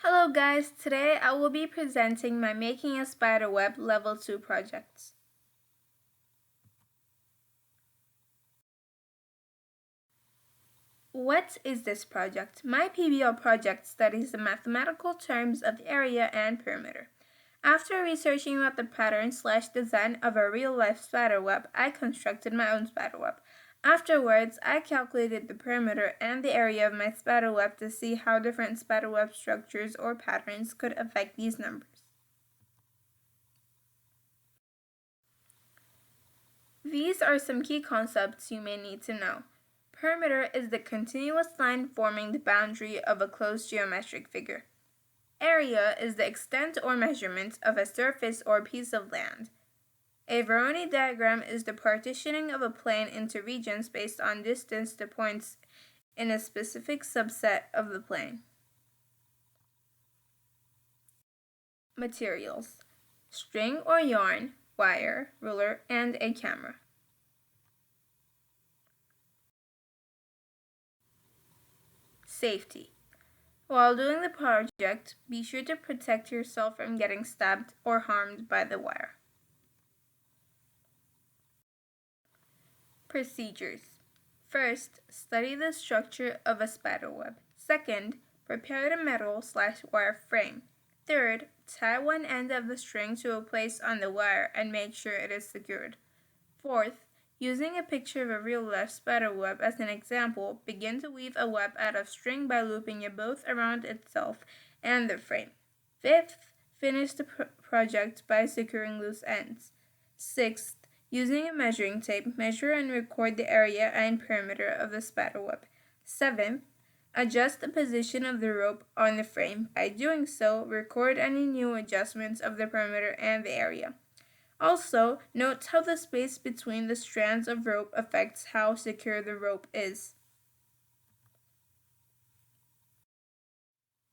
Hello guys, today I will be presenting my Making a Spiderweb Level 2 project. What is this project? My PBL project studies the mathematical terms of area and perimeter. After researching about the pattern/design of a real-life spiderweb, I constructed my own spiderweb. Afterwards, I calculated the perimeter and the area of my spiderweb to see how different spiderweb structures or patterns could affect these numbers. These are some key concepts you may need to know. Perimeter is the continuous line forming the boundary of a closed geometric figure. Area is the extent or measurement of a surface or piece of land. A Voronoi diagram is the partitioning of a plane into regions based on distance to points in a specific subset of the plane. Materials: string or yarn, wire, ruler, and a camera. Safety: while doing the project, be sure to protect yourself from getting stabbed or harmed by the wire. Procedures: first, study the structure of a spiderweb. Second, prepare the metal/wire frame. Third, tie one end of the string to a place on the wire and make sure it is secured. Fourth, using a picture of a real-life spiderweb as an example, begin to weave a web out of string by looping it both around itself and the frame. Fifth, finish the project by securing loose ends. Sixth, using a measuring tape, measure and record the area and perimeter of the spiderweb. Seventh, adjust the position of the rope on the frame. By doing so, record any new adjustments of the perimeter and the area. Also, note how the space between the strands of rope affects how secure the rope is.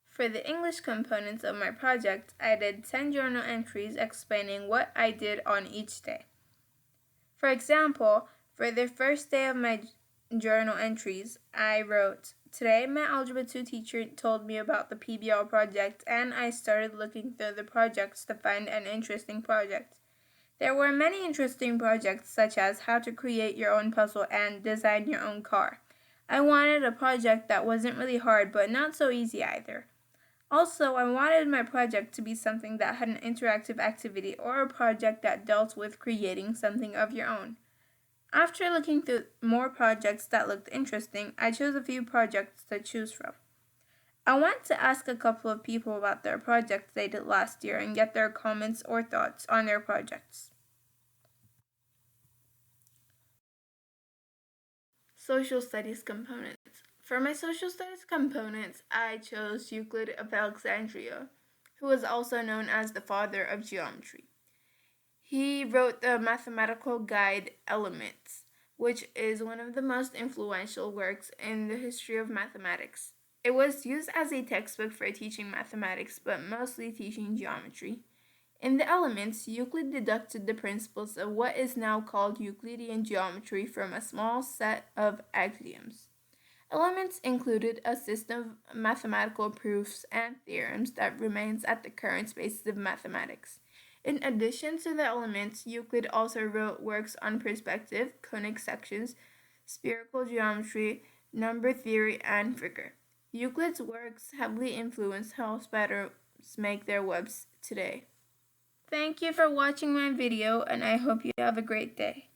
For the English components of my project, I did 10 journal entries explaining what I did on each day. For example, for the first day of my journal entries, I wrote, "Today my Algebra 2 teacher told me about the PBL project and I started looking through the projects to find an interesting project." There were many interesting projects such as how to create your own puzzle and design your own car. I wanted a project that wasn't really hard but not so easy either. Also, I wanted my project to be something that had an interactive activity or a project that dealt with creating something of your own. After looking through more projects that looked interesting, I chose a few projects to choose from. I want to ask a couple of people about their projects they did last year and get their comments or thoughts on their projects. Social Studies components. For my Social Studies components, I chose Euclid of Alexandria, who was also known as the father of geometry. He wrote the mathematical guide Elements, which is one of the most influential works in the history of mathematics. It was used as a textbook for teaching mathematics, but mostly teaching geometry. In the Elements, Euclid deducted the principles of what is now called Euclidean geometry from a small set of axioms. Elements included a system of mathematical proofs and theorems that remains at the current basis of mathematics. In addition to the Elements, Euclid also wrote works on perspective, conic sections, spherical geometry, number theory, and figure. Euclid's works heavily influenced how spiders make their webs today. Thank you for watching my video, and I hope you have a great day.